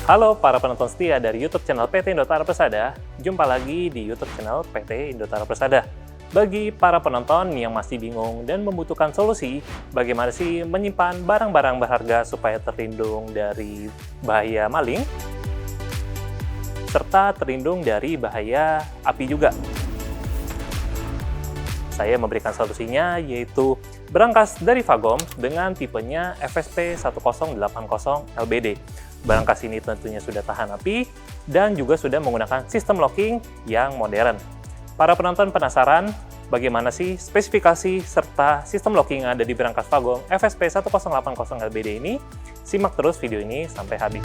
Halo para penonton setia dari YouTube channel PT Indotara Persada, jumpa lagi di YouTube channel PT Indotara Persada. Bagi para penonton yang masih bingung dan membutuhkan solusi, bagaimana sih menyimpan barang-barang berharga supaya terlindung dari bahaya maling, serta terlindung dari bahaya api juga. Saya memberikan solusinya, yaitu berangkas dari Fagom dengan tipenya FSP 1080 LBD. Berangkas ini tentunya sudah tahan api dan juga sudah menggunakan sistem locking yang modern. Para penonton penasaran bagaimana sih spesifikasi serta sistem locking yang ada di berangkas Fagom FSP 1080 LBD ini? Simak terus video ini sampai habis.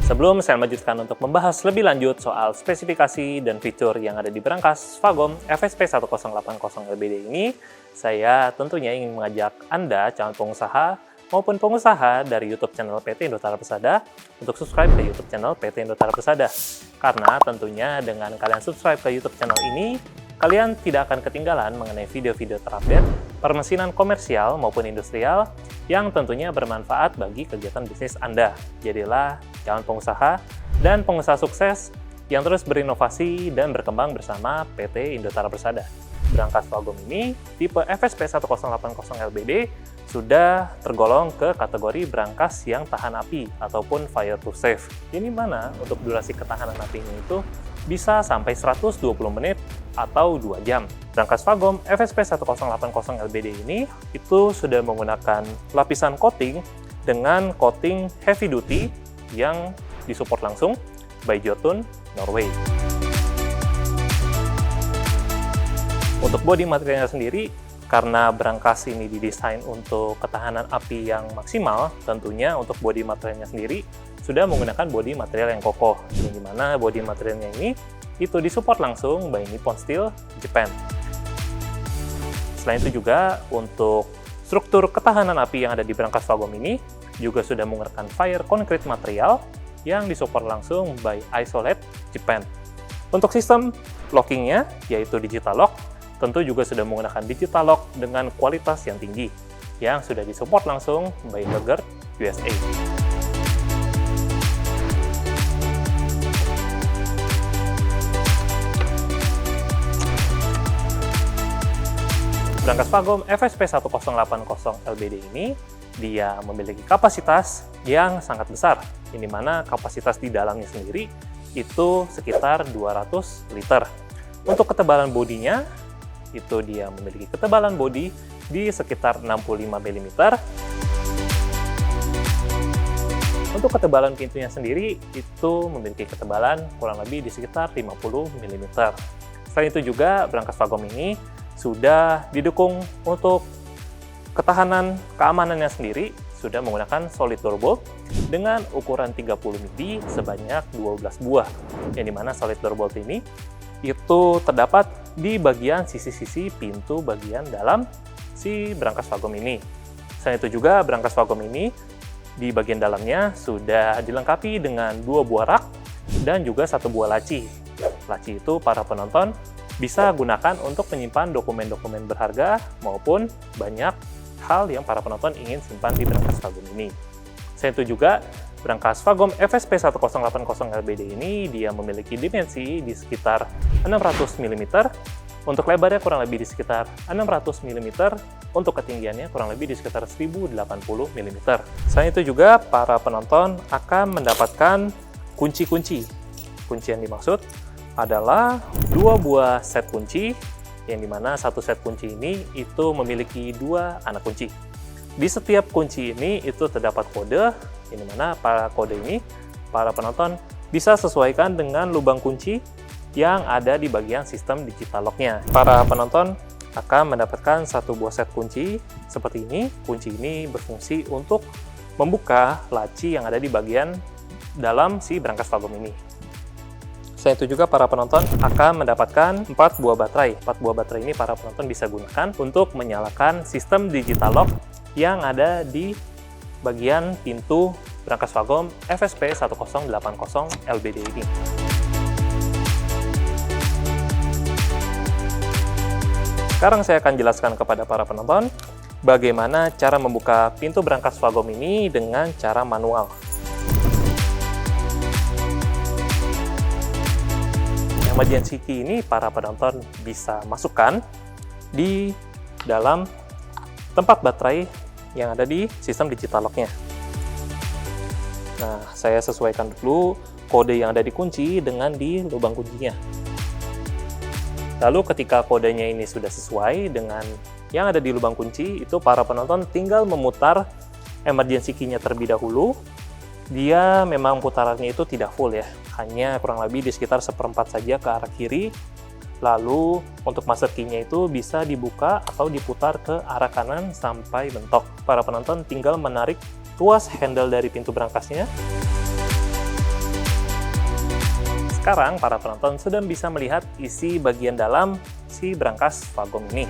Sebelum saya lanjutkan untuk membahas lebih lanjut soal spesifikasi dan fitur yang ada di berangkas Fagom FSP 1080 LBD ini, saya tentunya ingin mengajak Anda, calon pengusaha maupun pengusaha dari YouTube channel PT Indotara Persada untuk subscribe ke YouTube channel PT Indotara Persada. Karena tentunya dengan kalian subscribe ke YouTube channel ini, kalian tidak akan ketinggalan mengenai video-video terupdate permesinan komersial maupun industrial yang tentunya bermanfaat bagi kegiatan bisnis Anda. Jadilah calon pengusaha dan pengusaha sukses yang terus berinovasi dan berkembang bersama PT Indotara Persada. Berangkas Fagom ini tipe FSP 1080 LBD sudah tergolong ke kategori berangkas yang tahan api ataupun fire proof safe. Ini mana untuk durasi ketahanan apinya itu bisa sampai 120 menit atau 2 jam. Berangkas Fagom FSP 1080 LBD ini itu sudah menggunakan lapisan coating dengan coating heavy duty yang disupport langsung by Jotun, Norway. Untuk bodi materialnya sendiri, karena berangkas ini didesain untuk ketahanan api yang maksimal, tentunya untuk bodi materialnya sendiri sudah menggunakan bodi material yang kokoh, yang dimana bodi materialnya ini itu disupport langsung by Nippon Steel, Japan. Selain itu juga untuk struktur ketahanan api yang ada di berangkas Fagom ini juga sudah menggunakan fire concrete material yang disupport langsung by Isolate, Japan. Untuk sistem lockingnya yaitu digital lock, tentu juga sudah menggunakan digital lock dengan kualitas yang tinggi yang sudah disupport langsung by Leggert, USA. Berangkas Fagom FSP 1080 LBD ini dia memiliki kapasitas yang sangat besar, di mana kapasitas di dalamnya sendiri itu sekitar 200 liter. Untuk ketebalan bodinya, itu dia memiliki ketebalan bodi di sekitar 65 mm. Untuk ketebalan pintunya sendiri, itu memiliki ketebalan kurang lebih di sekitar 50 mm. Selain itu juga, berangkas Fagom ini sudah didukung untuk ketahanan keamanannya sendiri sudah menggunakan solid door bolt dengan ukuran 30 mili sebanyak 12 buah, yang dimana solid door bolt ini itu terdapat di bagian sisi-sisi pintu bagian dalam si berangkas Fagom ini. Selain itu juga berangkas Fagom ini di bagian dalamnya sudah dilengkapi dengan 2 buah rak dan juga 1 buah laci. Laci itu para penonton bisa gunakan untuk menyimpan dokumen-dokumen berharga maupun banyak hal yang para penonton ingin simpan di berangkas Fagom ini. Selain itu juga, berangkas Fagom FSP 1080 LBD ini dia memiliki dimensi di sekitar 600 mm, untuk lebarnya kurang lebih di sekitar 600 mm, untuk ketinggiannya kurang lebih di sekitar 1080 mm. Selain itu juga, para penonton akan mendapatkan kunci-kunci. Kunci yang dimaksud adalah 2 buah set kunci, yang dimana satu set kunci ini itu memiliki 2 anak kunci. Di setiap kunci ini itu terdapat kode, yang dimana para kode ini para penonton bisa sesuaikan dengan lubang kunci yang ada di bagian sistem digital lock-nya. Para penonton akan mendapatkan 1 buah set kunci seperti ini. Kunci ini berfungsi untuk membuka laci yang ada di bagian dalam si berangkas Fagom ini. Selain itu juga para penonton akan mendapatkan 4 buah baterai. 4 buah baterai ini para penonton bisa gunakan untuk menyalakan sistem digital lock yang ada di bagian pintu berangkas Fagom FSP 1080 LBD ini. Sekarang saya akan jelaskan kepada para penonton bagaimana cara membuka pintu berangkas Vagom ini dengan cara manual. Emergency key ini para penonton bisa masukkan di dalam tempat baterai yang ada di sistem digital lock-nya. Nah, saya sesuaikan dulu kode yang ada di kunci dengan di lubang kuncinya. Lalu ketika kodenya ini sudah sesuai dengan yang ada di lubang kunci, itu para penonton tinggal memutar emergency key-nya terlebih dahulu. Dia memang putarannya itu tidak full ya, hanya kurang lebih di sekitar 1/4 saja ke arah kiri. Lalu untuk master key-nya itu bisa dibuka atau diputar ke arah kanan sampai mentok. Para penonton tinggal menarik tuas handle dari pintu berangkasnya. Sekarang para penonton sudah bisa melihat isi bagian dalam si berangkas Vagom ini.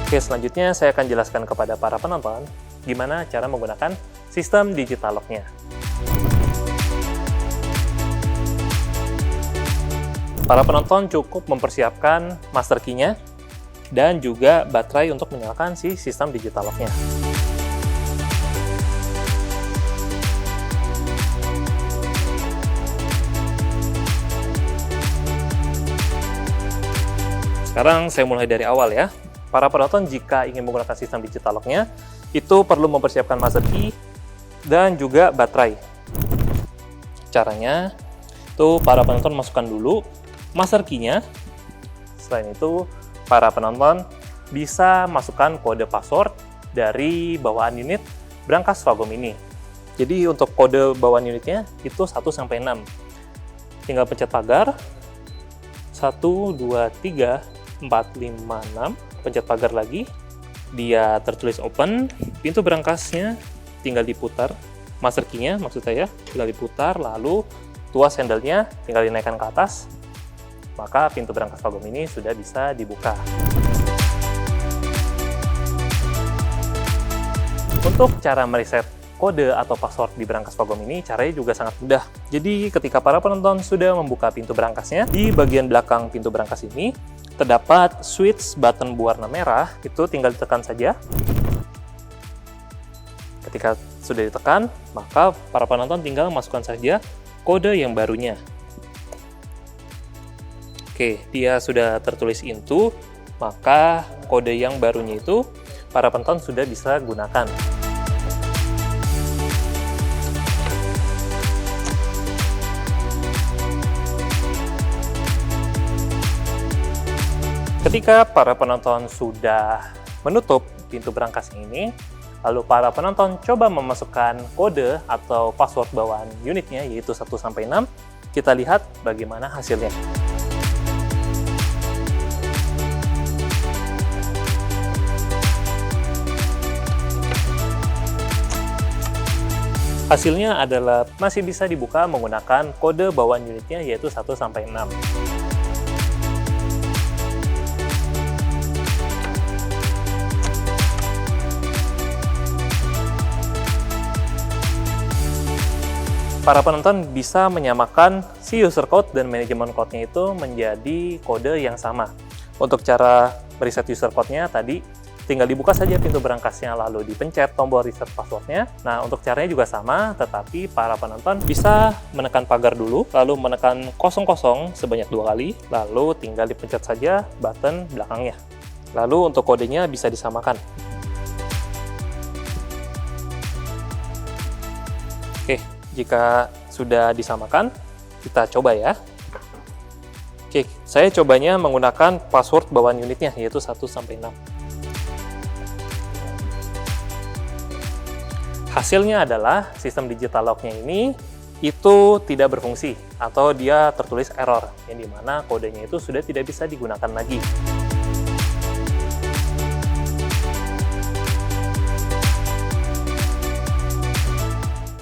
Oke, selanjutnya saya akan jelaskan kepada para penonton gimana cara menggunakan sistem digital lock-nya. Para penonton cukup mempersiapkan master key-nya dan juga baterai untuk menyalakan si sistem digital lock-nya. Sekarang saya mulai dari awal ya. Para penonton jika ingin menggunakan sistem digital lock-nya, itu perlu mempersiapkan master key dan juga baterai. Caranya, itu para penonton masukkan dulu master key-nya. Selain itu, para penonton bisa masukkan kode password dari bawaan unit berangkas Vagom ini. Jadi untuk kode bawaan unitnya itu 1-6. Tinggal pencet pagar 1, 2, 3, 4, 5, 6. Pencet pagar lagi, dia tertulis open, pintu berangkasnya tinggal diputar, master key-nya maksud saya, tinggal diputar, lalu tuas handle-nya tinggal dinaikkan ke atas, maka pintu berangkas Vagom ini sudah bisa dibuka. Untuk cara mereset kode atau password di berangkas Vagom ini, caranya juga sangat mudah. Jadi ketika para penonton sudah membuka pintu berangkasnya, di bagian belakang pintu berangkas ini terdapat switch button berwarna merah, itu tinggal ditekan saja. Ketika sudah ditekan, maka para penonton tinggal masukkan saja kode yang barunya. Oke, dia sudah tertulis into, maka kode yang barunya itu para penonton sudah bisa gunakan. Ketika para penonton sudah menutup pintu berangkas ini, lalu para penonton coba memasukkan kode atau password bawaan unitnya, yaitu 1-6, kita lihat bagaimana hasilnya. Hasilnya adalah masih bisa dibuka menggunakan kode bawaan unitnya, yaitu 1-6. Para penonton bisa menyamakan si user code dan manajemen code-nya itu menjadi kode yang sama. Untuk cara reset user code-nya tadi, tinggal dibuka saja pintu berangkasnya lalu dipencet tombol reset password-nya. Nah, untuk caranya juga sama, tetapi para penonton bisa menekan pagar dulu, lalu menekan 00 sebanyak 2 kali, lalu tinggal dipencet saja button belakangnya. Lalu untuk kodenya bisa disamakan. Oke. Jika sudah disamakan, kita coba ya. Oke, saya cobanya menggunakan password bawaan unitnya, yaitu 1-6. Hasilnya adalah sistem digital lock-nya ini itu tidak berfungsi, atau dia tertulis error, yang dimana kodenya itu sudah tidak bisa digunakan lagi.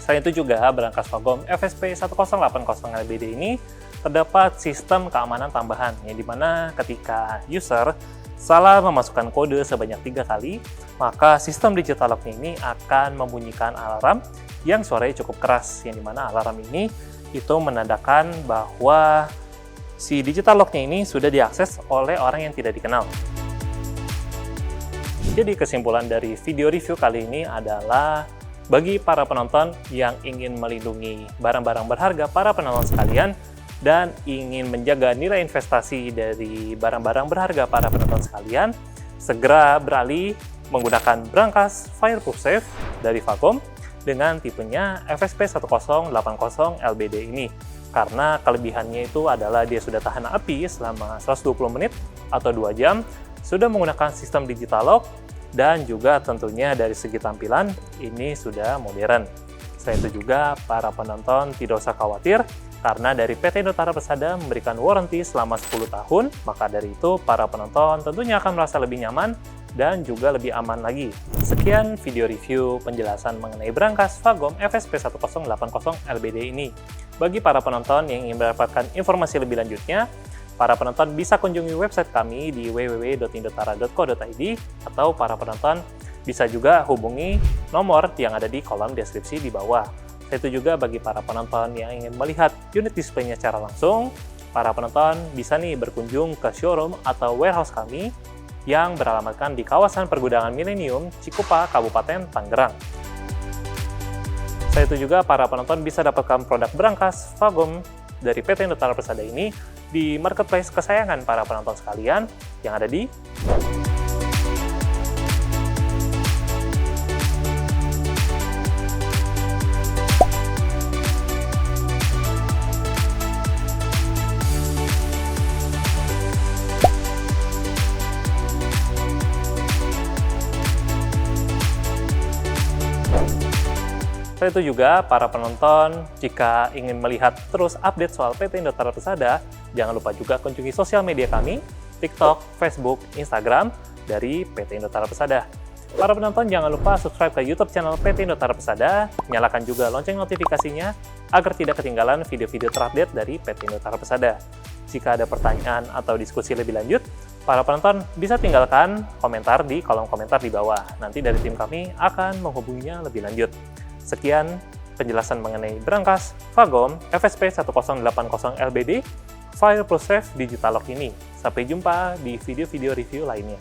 Selain itu juga berangkas Vagom FSP 1080 LBD ini terdapat sistem keamanan tambahan, yang dimana ketika user salah memasukkan kode sebanyak 3 kali, maka sistem digital lock ini akan membunyikan alarm yang suaranya cukup keras, yang dimana alarm ini itu menandakan bahwa si digital lock-nya ini sudah diakses oleh orang yang tidak dikenal. Jadi kesimpulan dari video review kali ini adalah bagi para penonton yang ingin melindungi barang-barang berharga para penonton sekalian dan ingin menjaga nilai investasi dari barang-barang berharga para penonton sekalian, segera beralih menggunakan brankas Fireproof Safe dari Fagom dengan tipenya FSP 1080 LBD ini. Karena kelebihannya itu adalah dia sudah tahan api selama 120 menit atau 2 jam, sudah menggunakan sistem digital lock, dan juga tentunya dari segi tampilan ini sudah modern. Selain itu juga para penonton tidak usah khawatir karena dari PT Indotara Persada memberikan warranty selama 10 tahun, maka dari itu para penonton tentunya akan merasa lebih nyaman dan juga lebih aman lagi. Sekian video review penjelasan mengenai brankas Fagom FSP 1080 LBD ini. Bagi para penonton yang ingin mendapatkan informasi lebih lanjutnya, para penonton bisa kunjungi website kami di www.indotara.co.id atau para penonton bisa juga hubungi nomor yang ada di kolom deskripsi di bawah. Itu juga bagi para penonton yang ingin melihat unit display-nya secara langsung, para penonton bisa nih berkunjung ke showroom atau warehouse kami yang beralamatkan di kawasan Pergudangan Milenium, Cikupa, Kabupaten Tangerang. Selain itu juga para penonton bisa dapatkan produk brankas Fagom dari PT Indotara Persada ini di marketplace kesayangan para penonton sekalian yang ada di Selain itu juga, para penonton jika ingin melihat terus update soal PT Indotara Persada, jangan lupa juga kunjungi sosial media kami, TikTok, Facebook, Instagram dari PT Indotara Persada. Para penonton jangan lupa subscribe ke YouTube channel PT Indotara Persada, nyalakan juga lonceng notifikasinya agar tidak ketinggalan video-video terupdate dari PT Indotara Persada. Jika ada pertanyaan atau diskusi lebih lanjut, para penonton bisa tinggalkan komentar di kolom komentar di bawah. Nanti dari tim kami akan menghubunginya lebih lanjut. Sekian penjelasan mengenai brankas Fagom FSP 1080 LBD Fireproof Safe Digital Lock ini. Sampai jumpa di video-video review lainnya.